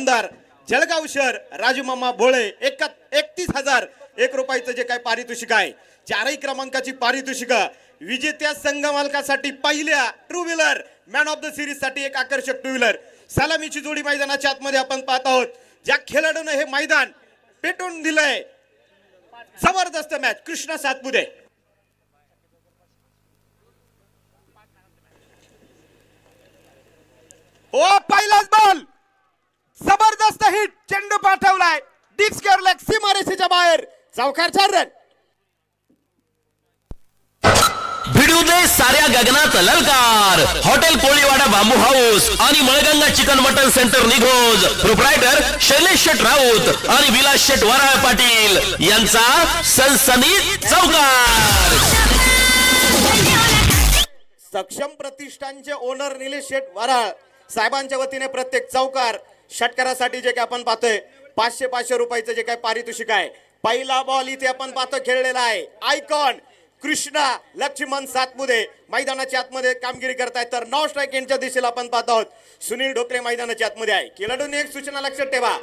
आमदार जळगाव शहर राजूमामा भोळे 31,001 रुपयाचं जे काय पारितोषिक आहे, चारही क्रमांकाची पारितोषिक विजेत्या संघ मालकासाठी पहिल्या two wheeler man of the series साठी एक आकर्षक टू व्हीलर सलामीची जोडी मैदानाच्या आतमध्ये आपण पाहत आहोत। ज्या खेळाडूने हे मैदान पेटून दिलंय, जबरदस्त मॅच कृष्णा सातपुते। ओ पहिलाच बॉल जबरदस्त हिट, चेंडू पाठवलाय डीप स्क्वेअर लेग सीमारेषेच्या बाहेर, चौकार 4 रन। भिडू दे साऱ्या गगनात ललकार। हॉटेल कोळीवाडा बांबू हाऊस आणि Malganga chicken mutton centre Nighoj, proprietor Shailesh Shet Raut आणि विलास शेट वराळ पाटील यांचा सनसनीत चौकार। सक्षम प्रतिष्ठानचे ओनर निलेश शेट वराळ साहेबांच्या वतीने प्रत्येक चौकार षटकारासाठी जे काय आपण पाहतोय 500 रुपयाचं जे काय पारितोषिक आहे। पहिला बॉल इथे आपण पाहतो खेळलेला आहे, आयकॉन कृष्णा लक्ष्मण सातपुते मैदानाच्या आतमध्ये कामगिरी करतायत, तर नॉन स्ट्राईक एंडच्या दिशेला आपण पाहत आहोत सुनील ढोकरे मैदानाच्या आतमध्ये आहे। खेळाडूंनी एक सूचना लक्षात ठेवा,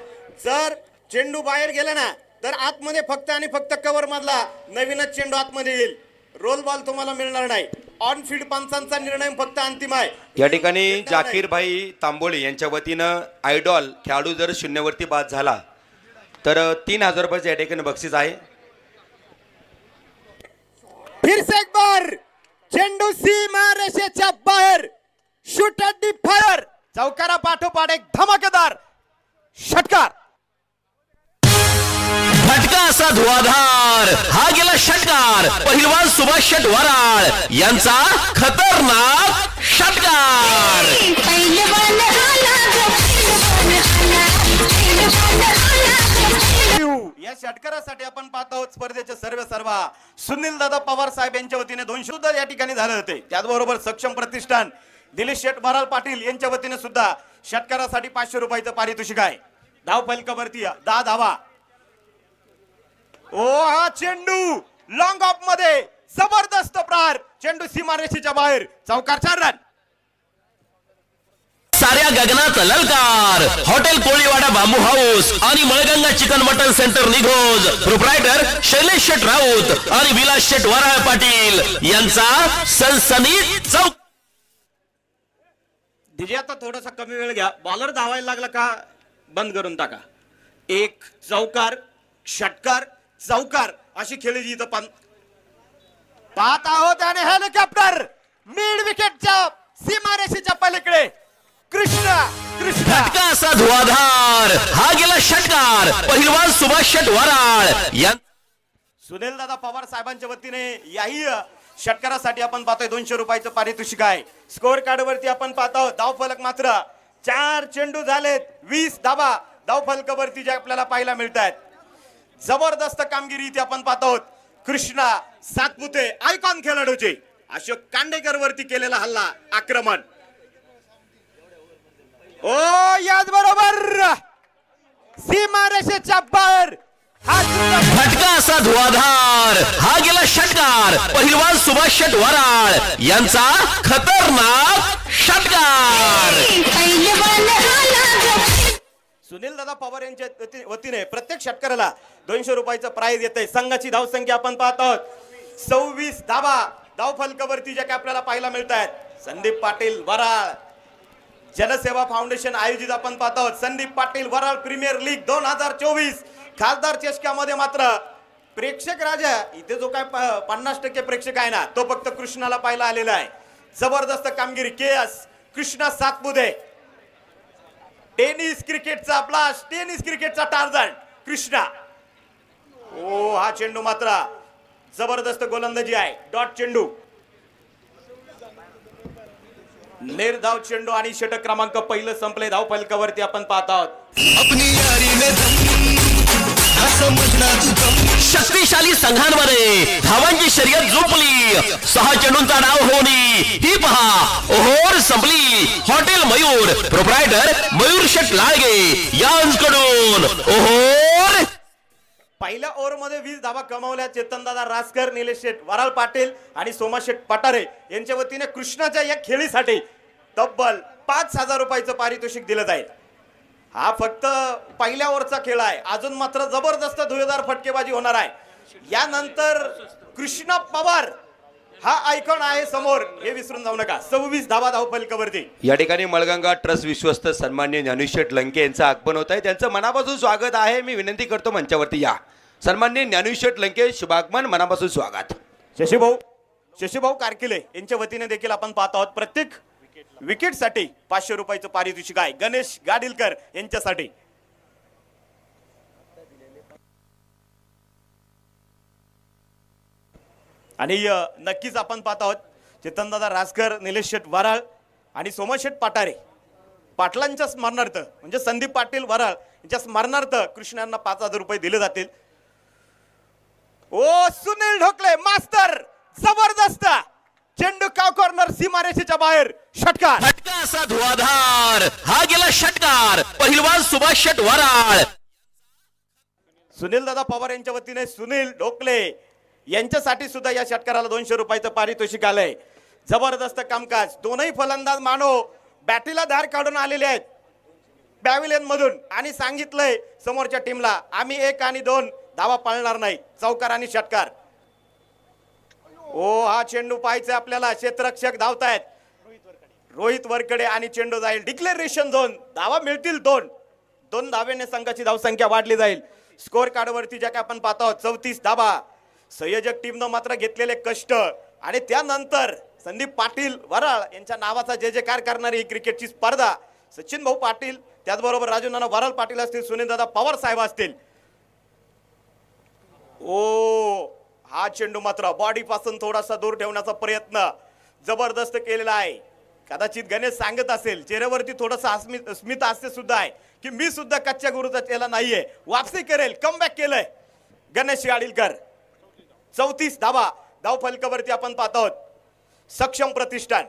जर चेंडू बाहेर गेला ना तर आतमध्ये फक्त आणि फक्त कव्हर मधला नवीनच चेंडू आतमध्ये येईल, रोल बॉल तुम्हाला मिळणार नाही। ऑन फील्ड पंचांचा निर्णय फक्त अंतिम आहे। या ठिकाणी जाकीर भाई तांबोळी यांच्या वतीनं आयडॉल खेळाडू जर शून्यवरती बाद झाला तर 3,000 रुपयाचे या ठिकाणी बक्षीस आहे। फिर से एक बार चेंडू सीमा रेषेच्या बाहेर, शूट एट दी फायर, चौकारा पाठोपाठ एक धमाकेदार षटकार। फटका असा धुवाधार, हा गेला षटकार पहिलवान सुभाष शेट वराळ यांचा खतरनाक षटकार। या षटकारासाठी आपण पाहत आहोत स्पर्धेचे सर्व सुनील दादा पवार साहेब यांच्या वतीने 200 सुद्धा या ठिकाणी झाले होते। त्याचबरोबर सक्षम प्रतिष्ठान दिलीप शेट वराळ पाटील यांच्या वतीने सुद्धा षटकारासाठी 500 रुपयाचं पारितोषिक आहे। धाव फलकावरती 10 धावा। ओ हा चेंडू लॉंग ऑफ मध्ये जबरदस्त प्रहार, चेंडू सीमारेषेच्या बाहेर, चौकार 4 रन। साऱ्या गगनात ललकार। हॉटेल कोळीवाडा बांबू हाऊस आणि Malganga chicken mutton centre Nighoj, proprietor Shailesh Shet Raut आणि विलास शेट वराळ पाटील यांचा सनसनीत चौक। डीजे आता थोडासा कमी वेळ घ्या, बॉलर धावायला लागला का बंद करून टाका। एक चौकार षटकार चौकार अशी खेळी जी इथं पाहत आहोत। आणि हेलिकॉप्टर मिड विकेटच्या सीमारेषेच्या पलीकडे कृष्णा फटका असा धुवाधार, हा गेला षटकार पहिलवान सुभाष शेट वराळ या सुनील दादा पवार साहेबांच्या वतीने याही षटकारासाठी आपण पाहतोय 200 रुपयाचं पारितोषिक आहे। स्कोअर कार्ड वरती आपण पाहतो धाव फलक मात्र 4 चेंडू झालेत, 20 धावा धाव फलकावरती जे आपल्याला पाहायला मिळत आहेत। जबरदस्त कामगिरी इथे आपण पाहत आहोत कृष्णा सातपुते आयकॉन खेळाडूचे अशोक कांडेकर वरती केलेला हल्ला आक्रमण। ओ याच बरोबर सीमारेषेच्या बाहेर फटका असा धुवाधार, हा गेला षटकार पहिलवान सुभाष शेट वराळ यांचा खतरनाक षटकार। सुनील दादा पवार यांच्या वतीने प्रत्येक षटकाराला 200 रुपयाचं प्राइज येते। संघाची धाव संख्या आपण पाहत आहोत 26 धावा धाव फलकावरती ज्या काय आपल्याला पाहायला मिळत आहेत। संदीप पाटील वराळ जनसेवा फाउंडेशन आयोजित आपण पाहत आहोत संदीप पाटील वराळ प्रीमियर लीग 2024 खासदार चषकामध्ये मात्र प्रेक्षक राजा इथे जो काय 50% प्रेक्षक आहे ना तो फक्त कृष्णाला पाहायला आलेला आहे। जबरदस्त कामगिरी केएस कृष्णा सातपुते। टेनिस क्रिकेटचा ब्लास्ट, टेनिस क्रिकेटचा टार्झन कृष्णा। ओ हा चेंडू मात्र जबरदस्त गोलंदाजी आहे, डॉट चेंडू निर्धाव चेंडू आणि षटक क्रमांक पहिलं संपले। धाव फलकावरती आपण पाहत आहोत शक्तिशाली संघांमध्ये धावांची शर्यत झोपली, 6 चेंडूंचा डाव होणी ही पहा ओव्हर संपली। हॉटेल मयूर प्रोप्रायटर मयूर शेट लाळगे यांकडून ओव्हर पहिल्या ओव्हर मध्ये 20 धावा कमावल्या चेतनदादा रासकर, निलेश शेट वराळ पाटील आणि सोमा शेट पटारे यांच्या वतीने कृष्णाच्या या खेळीसाठी तब्बल 5,000 रुपयाचं पारितोषिक दिलं जाईल। हा फक्त पहिल्या ओव्हरचा खेळ आहे, अजून मात्र जबरदस्त धुळेदार फटकेबाजी होणार आहे. यानंतर कृष्णा पवार हा आयकॉन आहे समोर, हे विसरून जाऊ नका. 26 धावा धावफलकावरती. या ठिकाणी मळगंगा ट्रस्ट विश्वस्त सन्माननीय ज्ञानेश्वर लंके यांचं आगमन होत आहे. त्यांचं मनापासून स्वागत आहे. मी विनंती करतो मंचावरती या. सन्माननीय ज्ञानेश्वर लंके शुभागमन, मनापासून स्वागत. शशीभाऊ कारकिले यांच्या वतीने देखील आपण पाहत आहोत प्रत्येक विकेटसाठी 500 रुपयाचं पारितोषिक आहे गणेश गाडीलकर यांच्यासाठी. आणि नक्कीच आपण पाहत आहोत चेतनदादा राजकर, निलेश शेठ वराळ आणि सोमशेठ पाटारे पाटलांच्या स्मरणार्थ म्हणजे संदीप पाटील वराळ यांच्या स्मरणार्थ कृष्णांना 5000 रुपये दिले जातील. ओ सुनील ढोकले मास्टर, जबरदस्त चेंडू काव कॉर्नर सीमारेषेच्या बाहेर, षटकार. फटका असा धुआधार, हा गेला षटकार. पहिलवान सुभाष शेट वराळ. सुनील दादा पवार यांच्या वतीने सुनील ढोकले यांच्यासाठी सुद्धा या षटकाराला 200 रुपयाचं पारितोषिक आलंय. जबरदस्त कामकाज. दोनही फलंदाज मानव बॅटीला धार काढून आलेले आहेत पॅव्हिलियन मधून आणि सांगितलंय समोरच्या टीमला आम्ही 1 आणि 2 धावा पाळणार नाही. चौकार आणि षटकार. ओ हा चेंडू पाहायचा आपल्याला. क्षेत्ररक्षक धावतायत रोहित वरकडे आणि चेंडू जाईल डिक्लेरेशन झोन. धावा मिळतील 2 धावेने संघाची धावसंख्या वाढली जाईल. स्कोर कार्ड वरती ज्या काय आपण पाहत आहोत 34 धावा. संयोजक टीमनं मात्र घेतलेले कष्ट आणि त्यानंतर संदीप पाटील वराळ यांच्या नावाचा जयजयकार करणारी ही क्रिकेटची स्पर्धा. सचिन भाऊ पाटील, त्याचबरोबर राजू नाना वराळ पाटील असतील, सुनील दादा पवार साहेब असतील. ओ हा चेंडू मात्र बॉडी पासून थोडासा दूर ठेवण्याचा प्रयत्न जबरदस्त केलेला आहे. कदाचित गणेश सांगत असेल चेहऱ्यावरती थोडासा स्मित हास्य सुद्धा आहे की मी सुद्धा कच्च्या गुरुचा चेला नाहीये, वापसी करेल. कमबॅक केलंय गणेश गाडीलकर. 34 धावा धावफलकावरती आपण पाहत आहोत सक्षम प्रतिष्ठान.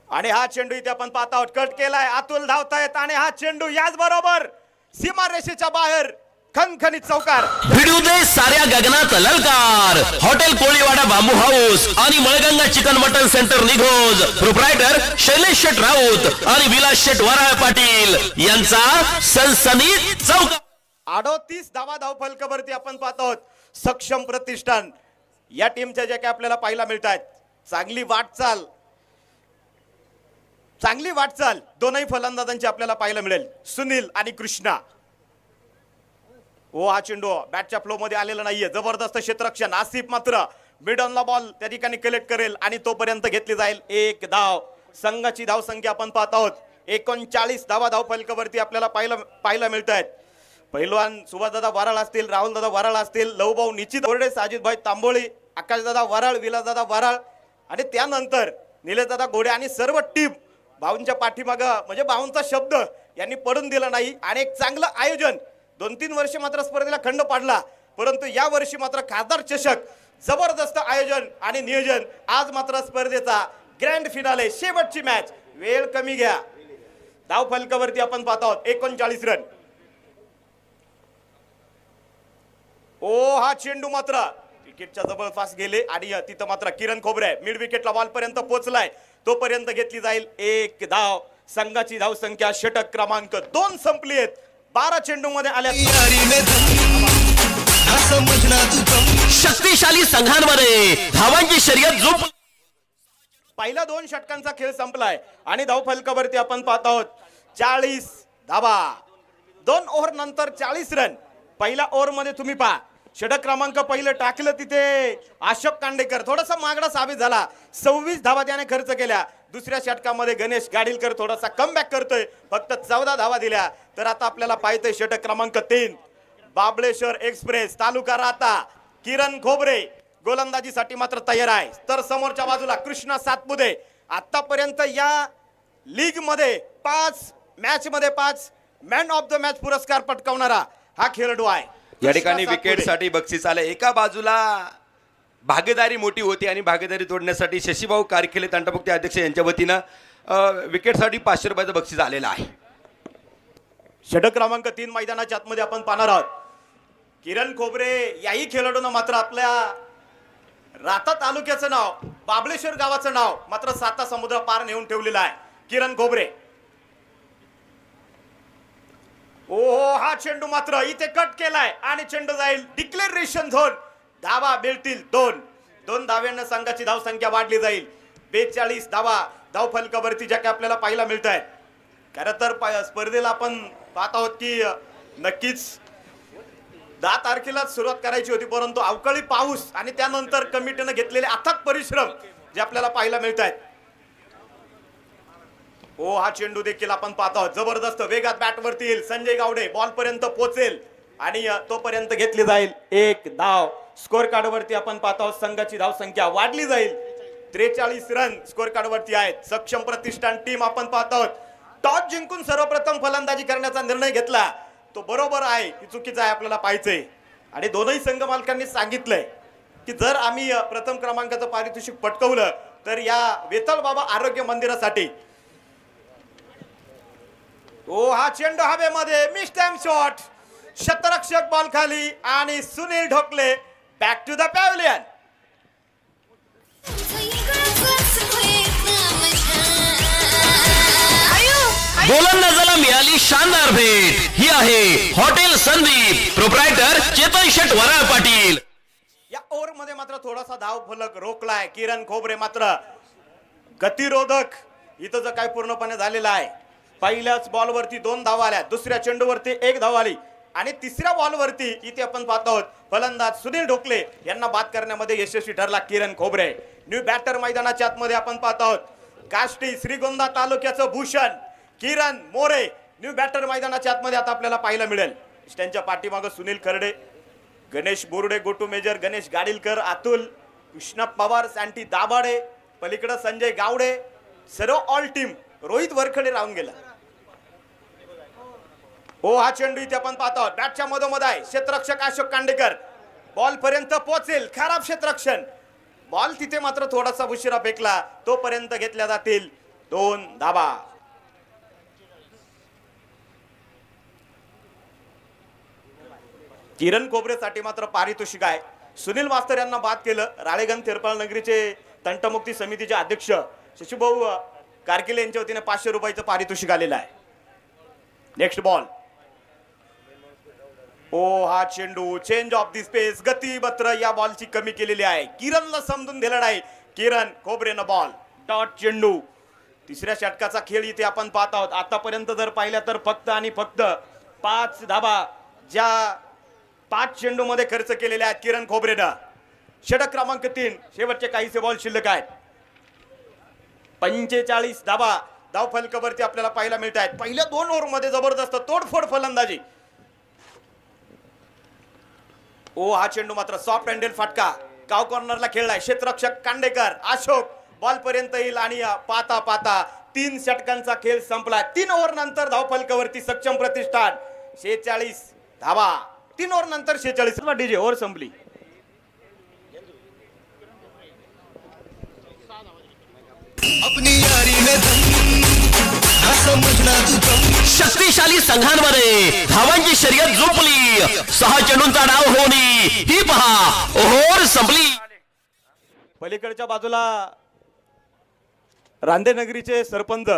आणि हा चेंडू इथे आपण पाहत आहोत कट केलाय. अतुल धावतायत आणि हा चेंडू याच बरोबर सीमारेषेच्या बाहेर. खणखणीत चौकार. भिडू दे साऱ्या गगनात ललकार. हॉटेल कोळीवाडा बांबू हाऊस आणि Malganga chicken mutton centre Nighoj. Proprietor Shailesh Shet Raut आणि विलास शेट वराळ पाटील यांचा सनसनीत चौकार. 38 धावा धावफलकावरती आपण पाहत आहोत सक्षम प्रतिष्ठान. या टीमच्या ज्या काही आपल्याला पाहायला मिळत आहेत चांगली वाटचाल दोनही फलंदाजांची आपल्याला पाहायला मिळेल. सुनील आणि कृष्णा. ओ हा चेंडू बॅटच्या फ्लो मध्ये आलेला नाहीये. जबरदस्त क्षेत्ररक्षण. आसिफ मात्र मिड ऑनला बॉल त्या ठिकाणी कलेक्ट करेल आणि तोपर्यंत घेतली जाईल 1 धाव. संघाची धावसंख्या आपण पाहत आहोत 39 धावा धावफलकावरती आपल्याला पाहायला मिळत आहेत. पहिलवान सुभाषदादा वराळ असतील, राहुलदादा वराळ असतील, लवभाऊ निश्चित ओरडे, साजिदभाई तांबोळी, आकाशदादा वराळ, विलासदादा वराळ आणि त्यानंतर निलेशदादा घोडे आणि सर्व टीम भाऊंच्या पाठीमागं म्हणजे भाऊंचा शब्द यांनी पडून दिला नाही. आणि एक चांगलं आयोजन. 2-3 वर्ष मात्र स्पर्धेला खंड पाडला परंतु या वर्षी मात्र खासदार चषक. जबरदस्त आयोजन आणि नियोजन. आज मात्र स्पर्धेचा ग्रँड फिनाले, शेवटची मॅच. वेळ कमी घ्या. धावफलकावरती आपण पाहत आहोत 39 रन. ओ हा चेंडू मात्र विकेटच्या जवळपास गेले आणि तिथं मात्र किरण खोबरे मिड विकेटला बॉल पर्यंत पोहोचलाय. तोपर्यंत घेतली जाईल 1 धाव. संघाची धावसंख्या षटक क्रमांक 2 संपली आहेत. 12 चेंडू मध्ये आल्या. शक्तिशाली संघांमध्ये धावांची शर्यत झोप. पहिला 2 षटकांचा खेळ संपलाय आणि धावफलकावरती आपण पाहत आहोत 40 धावा. 2 ओव्हर नंतर 40 रन. पहिल्या ओव्हर मध्ये तुम्ही पहा षटक क्रमांक पहिलं टाकलं तिथे अशोक कांडेकर थोडासा मागडा साबित झाला. 26 धावा त्याने खर्च केल्या. दुसऱ्या षटकामध्ये गणेश गाडीलकर थोडासा कमबॅक करतोय. फक्त 14 धावा दिल्या. तर आता आपल्याला पाहतोय षटक क्रमांक 3 बाबळेश्वर एक्सप्रेस तालुका राहता. किरण खोबरे गोलंदाजीसाठी मात्र तयार आहे. तर समोरच्या बाजूला कृष्णा सातपुते आतापर्यंत या लीग मध्ये 5 मॅच मध्ये 5 मॅन ऑफ द मॅच पुरस्कार पटकावणारा हा खेळाडू आहे. या ठिकाणी विकेटसाठी बक्षीस आलं. एका बाजूला भागीदारी मोठी होती आणि भागीदारी तोडण्यासाठी शशीभाऊ कारखिले तंटामुक्ती अध्यक्ष यांच्या वतीनं विकेटसाठी 500 रुपयाचं बक्षीस आलेलं आहे. षटक क्रमांक 3 मैदानाच्या आतमध्ये आपण पाहणार आहोत. किरण खोबरे याही खेळाडूंना मात्र आपल्या राता तालुक्याचं नाव, बाबळेश्वर गावाचं नाव मात्र 7 समुद्र पार नेऊन ठेवलेलं आहे. किरण खोबरे ओहो, हा चेंडू मात्र इथे कट केलाय आणि चेंडू जाईल डिक्लेरेशन झोन. धावा मिळतील 2 धाव्यांना संघाची धावसंख्या वाढली जाईल. 42 धावा धाव फलकावरती ज्या काही आपल्याला पाहायला मिळत आहेत. खरं तर स्पर्धेला आपण पाहत आहोत की नक्कीच 10 तारखेला सुरुवात करायची होती, परंतु अवकाळी पाऊस आणि त्यानंतर कमिटीने घेतलेले अथक परिश्रम जे आपल्याला पाहायला मिळत आहेत. ओ, हा चेंडू देखील आपण पाहत आहोत. जबरदस्त वेगात बॅटवरती येईल संजय गावडे, बॉल पर्यंत पोहोचेल आणि तोपर्यंत घेतली जाईल 1 धाव. स्कोर कार्ड वरती आपण पाहत आहोत संघाची धाव संख्या वाढली जाईल. 43 रन स्कोर कार्ड वरती आहेत. सक्षम प्रतिष्ठान टीम आपण पाहत आहोत. टॉस जिंकून सर्वप्रथम फलंदाजी करण्याचा निर्णय घेतला, तो बरोबर आहे की चुकीचा आहे आपल्याला पाहायचंय. आणि दोनही संघ मालकांनी सांगितलंय की जर आम्ही प्रथम क्रमांकाचं पारितोषिक पटकवलं तर या वेताळ बाबा आरोग्य मंदिरासाठी. ओ, हा चेंडू हवेमध्ये मिस्टॅम शॉट. शतरक्षक बॉल खाली आणि Sunil Dhokle back to the pavilion. गोलंदाजाला मिळाली शानदार भेट. ही आहे हॉटेल संदीप, प्रोप्रायटर चेतन शेट वराळ पाटील. या ओव्हर मध्ये मात्र थोडासा धाव फलक रोखलाय. किरण खोबरे मात्र गतिरोधक इथं जर काय पूर्णपणे झालेला आहे. पहिल्याच बॉलवरती 2 धावा आल्या, दुसऱ्या चेंडूवरती 1 धाव आली आणि तिसऱ्या बॉलवरती इथे आपण पाहत आहोत फलंदाज सुनील ढोकले यांना बाद करण्यामध्ये यशस्वी ठरला किरण खोबरे. न्यू बॅटर मैदानाच्या आतमध्ये आपण पाहत आहोत काष्टी श्रीगोंदा तालुक्याचं भूषण किरण मोरे न्यू बॅटर मैदानाच्या आतमध्ये आता आपल्याला पाहायला मिळेल. त्यांच्या पाठीमागं सुनील खर्डे, गणेश बोरुडे, गोटू मेजर, गणेश गाडीलकर, अतुल, कृष्णा पवार, सँटी दाभाडे, पलीकडे संजय गावडे, सर्व ऑल टीम. रोहित वरखडे राहून गेला. हो, हा चेंडू इथे आपण पाहतो बॅटच्या मधोमध आहे. क्षेत्ररक्षक अशोक कांडेकर बॉल पर्यंत पोहोचेल. खराब क्षेत्ररक्षण. बॉल तिथे मात्र थोडासा उशिरा फेकला, तोपर्यंत घेतल्या जातील 2 धावा. किरण खोबरेसाठी मात्र पारितोषिक आहे. सुनील मास्तर यांना बाद केलं. राळेगण तिरपाळ नगरीचे तंटमुक्ती समितीचे अध्यक्ष शशीभाऊ कारकिले यांच्या वतीने 500 रुपयाचं पारितोषिक आलेलं आहे. Next ball. ओ, हा चेंडू चेंज ऑफ दी स्पेस. गती मात्र या बॉलची कमी केलेली आहे. किरणला समजून दिलं नाही. किरण खोबरेनं बॉल डॉट चेंडू. तिसऱ्या षटकाचा खेळ इथे आपण पाहत आहोत. आतापर्यंत जर पाहिलं तर फक्त आणि फक्त 5 धावा ज्या 5 चेंडू मध्ये खर्च केलेल्या आहेत किरण खोबरेनं. षटक क्रमांक 3 शेवटचे काहीसे बॉल शिल्लक आहेत. 45 धावा धाव फलकावरती आपल्याला पाहायला मिळत आहेत. पहिल्या 2 ओव्हर मध्ये जबरदस्त तोडफोड फलंदाजी. ओ, हा चेंडू मात्र सॉफ्ट हँडेल फटका काव कॉर्नरला खेळलाय. क्षेत्ररक्षक कांडेकर अशोक बॉल पर्यंत येईल आणि पाता पाता 3 षटकांचा खेळ संपला. 3 ओव्हर नंतर धाव फलकावरती सक्षम प्रतिष्ठान 46 धावा. 3 ओव्हर नंतर 46 डीजे ओव्हर संपली. शक्तिशाली संघांमध्ये धावांची शर्यत झोपली. 6 चेंडूंचा डाव होणी. ही पहा ओव्हर संपली. पलीकडच्या बाजूला रांदेनगरीचे सरपंच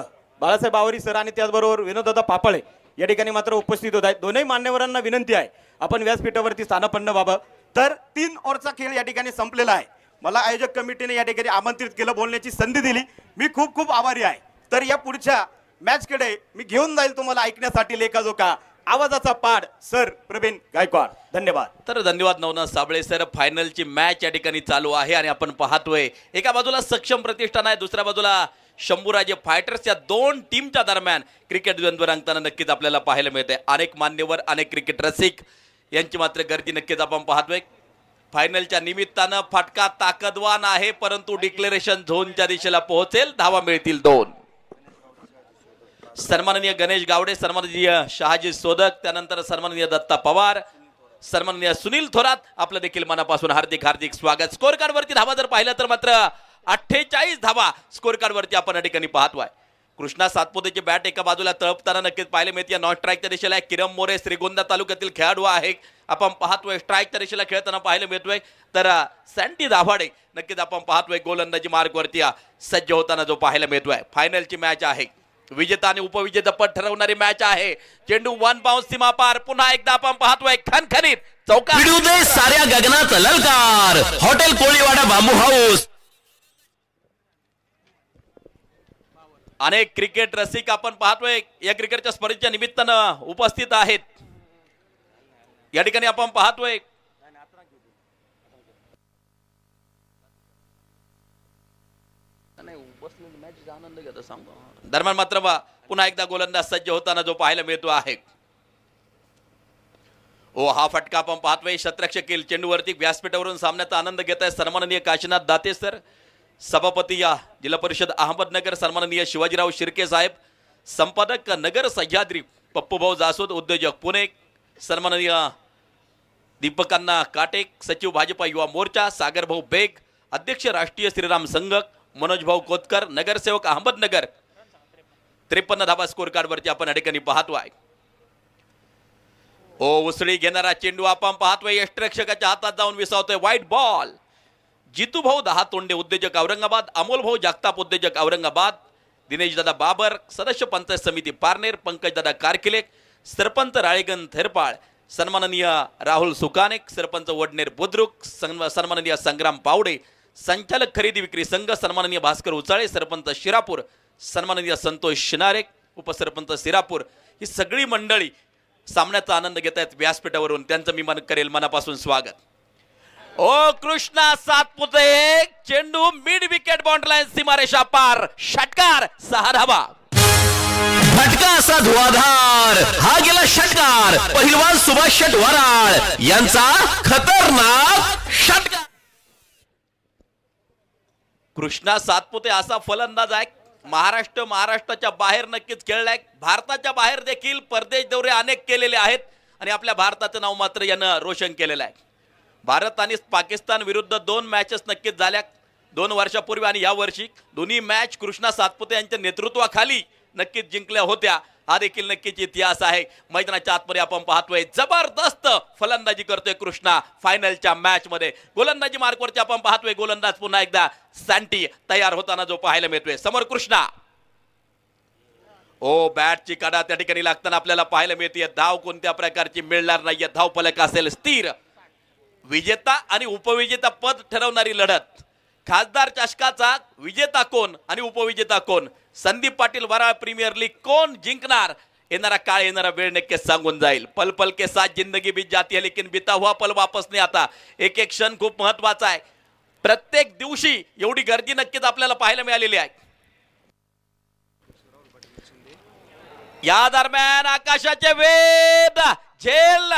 बाळासाहेब आवरी सर आणि त्याचबरोबर विनोददादा पापळे या ठिकाणी मात्र उपस्थित होत आहेत. दोन्ही मान्यवरांना विनंती आहे आपण व्यासपीठावरती स्थानापन्न व्हावं. तर 3 ओव्हरचा खेळ या ठिकाणी संपलेला आहे. मला आयोजक कमिटीने या ठिकाणी आमंत्रित केलं, बोलण्याची संधी दिली. मी खूप खूप आभारी आहे. तर या पुढच्या मॅचकडे मी घेऊन जाईल तुम्हाला ऐकण्यासाठी लेखाजोखा आवाजाचा पाड सर प्रवीण गायकवाड. धन्यवाद. तर धन्यवाद नवनाथ साबळे सर. फायनलची मॅच या ठिकाणी चालू आहे आणि आपण पाहतोय एका बाजूला सक्षम प्रतिष्ठान आहे, दुसऱ्या बाजूला शंभूराजे फायटर्स. या 2 टीमच्या दरम्यान क्रिकेट द्वंद्व रंगताना नक्कीच आपल्याला पाहायला मिळते. अनेक मान्यवर, अनेक क्रिकेट रसिक यांची मात्र गर्दी नक्कीच आपण पाहतोय. फायनलच्या निमित्तानं फटका ताकदवान आहे, परंतु डिक्लेरेशन झोनच्या दिशेला पोहोचेल. धावा मिळतील 2. सन्माननीय गणेश गावडे, सन्माननीय शहाजी सोदक, त्यानंतर सन्माननीय दत्ता पवार, सन्माननीय सुनील थोरात, आपलं देखील मनापासून हार्दिक हार्दिक स्वागत. स्कोर कार्ड वरती धावा जर पाहिलं तर मात्र 48 धावा स्कोर कार्ड वरती आपण या ठिकाणी पाहतोय. कृष्णा सातपुतेची बॅट एका बाजूला तळपताना नक्कीच पाहायला मिळते. नॉन स्ट्राईकच्या दिशेला आहे. किरण मोरे श्रीगोंदा तालुक्यातील खेळाडू आहे, आपण पाहतोय. स्ट्राईकच्या दिशेला खेळताना पाहायला मिळतोय. तर सँटी दाभाडे नक्कीच आपण पाहतोय गोलंदाजी मार्ग वरती सज्ज होताना जो पाहायला मिळतोय. फायनलची मॅच आहे. विजेता आणि उपविजेता पद ठरवणारी मॅच आहे. चेंडू 1 बाउन्स सीमा पार. पुन्हा एकदा आपण पाहतोय खणखणीत चौकार. भिडू दे साऱ्या गगनात ललकार. Hotel Koliwada bamboo house. अनेक क्रिकेट रसिक आपण पाहतोय या क्रिकेटच्या स्पर्धेच्या निमित्तानं उपस्थित आहेत. या ठिकाणी आपण पाहतोय दरम्यान मात्र पुन्हा एकदा गोलंदाज सज्ज होताना जो पाहायला मिळतो आहे. हा फटका आपण पाहतोय. शतरक्षक चेंडूवरती व्यासपीठावरून सामन्याचा आनंद घेत आहे सन्माननीय काशीनाथ दाते सर, सभापती या जिल्हा परिषद अहमदनगर सन्माननीय शिवाजीराव शिर्के साहेब, संपादक नगर सह्याद्री पप्पूभाऊ जासोद, उद्योजक पुणे सन्माननीय दीपकांना काटेक, सचिव भाजपा युवा मोर्चा सागरभाऊ बेग, अध्यक्ष राष्ट्रीय श्रीराम संघ मनोजभाऊ कोतकर, नगरसेवक अहमदनगर. 53 धाबा स्कोर कार्ड वरती आपण या ठिकाणी पाहतोय. उसळी घेणारा चेंडू आपण पाहतोय यष्टरक्षकाच्या हातात जाऊन विसावतोय. White ball. जितू भाऊ 10 तोंडे उद्योजक औरंगाबाद, अमोल भाऊ जगताप उद्योजक औरंगाबाद, दिनेश दादा बाबर सदस्य पंचायत समिती पारनेर, पंकज दादा कारकिले सरपंच राळेगण थेरपाळ, सन्माननीय राहुल सुकानेक सरपंच वडनेर बुद्रुक, सन्माननीय संग्राम पावडे संचालक खरेदी विक्री संघ, सन्माननीय भास्कर उचाळे सरपंच शिरापूर, सन्माननीय संतोष शिनारे उपसरपंच शिरापूर. ही सगळी मंडळी सामन्याचा आनंद घेत आहेत व्यासपीठावरून. त्यांचं मी करेल मनापासून स्वागत. कृष्णा सातपुते चेंडू मिड विकेट बाउंड्री लाईन सीमारेषा पार. षटकार 6 धाबा. फटका असा धुवाधार. हा गेला षटकार. पहिलवान सुभाष शेट वराळ यांचा खतरनाक षटकार. कृष्णा सातपुते असा फलंदाज आहे महाराष्ट्राच्या बाहेर नक्कीच खेळलाय. भारताच्या बाहेर देखील परदेश दौरे अनेक केलेले आहेत आणि आपल्या भारताचं नाव मात्र यानं रोशन केलेलं आहे. भारत आणि पाकिस्तान विरुद्ध 2 मॅचेस नक्कीच झाल्या 2 वर्षापूर्वी आणि या वर्षी. दोन्ही मॅच कृष्णा सातपुते यांच्या नेतृत्वाखाली नक्कीच जिंकल्या होत्या. हा देखील नक्कीच इतिहास आहे. मैदानाच्या आतमध्ये आपण पाहतोय जबरदस्त फलंदाजी करतोय कृष्णा फायनलच्या मॅच मध्ये. गोलंदाजी मार्कवरती आपण पाहतोय गोलंदाज पुन्हा एकदा सँटी तयार होताना जो पाहायला मिळतोय. समोर कृष्णा. बॅटची काढा त्या ठिकाणी लागताना आपल्याला पाहायला मिळते. धाव कोणत्या प्रकारची मिळणार नाहीये. धाव फलक असेल स्थिर. विजेता आणि उपविजेता पद ठरवणारी लढत. खासदार चषकाचा विजेता कोण आणि उपविजेता कोण. संदीप पाटील वराळ प्रीमियर लीग कोण जिंकणार. येणारा काळ येणारा वेळ नक्कीच सांगून जाईल. पल पल के साथ जिंदगी बीत जाती है लेकिन बीता हुआ पल वापस नहीं आता. एक एक क्षण खूप महत्वाचा आहे. प्रत्येक दिवशी एवढी गर्दी नक्कीच आपल्याला पाहायला मिळालेली आहे. या दरम्यान आकाशाचे वेध झेल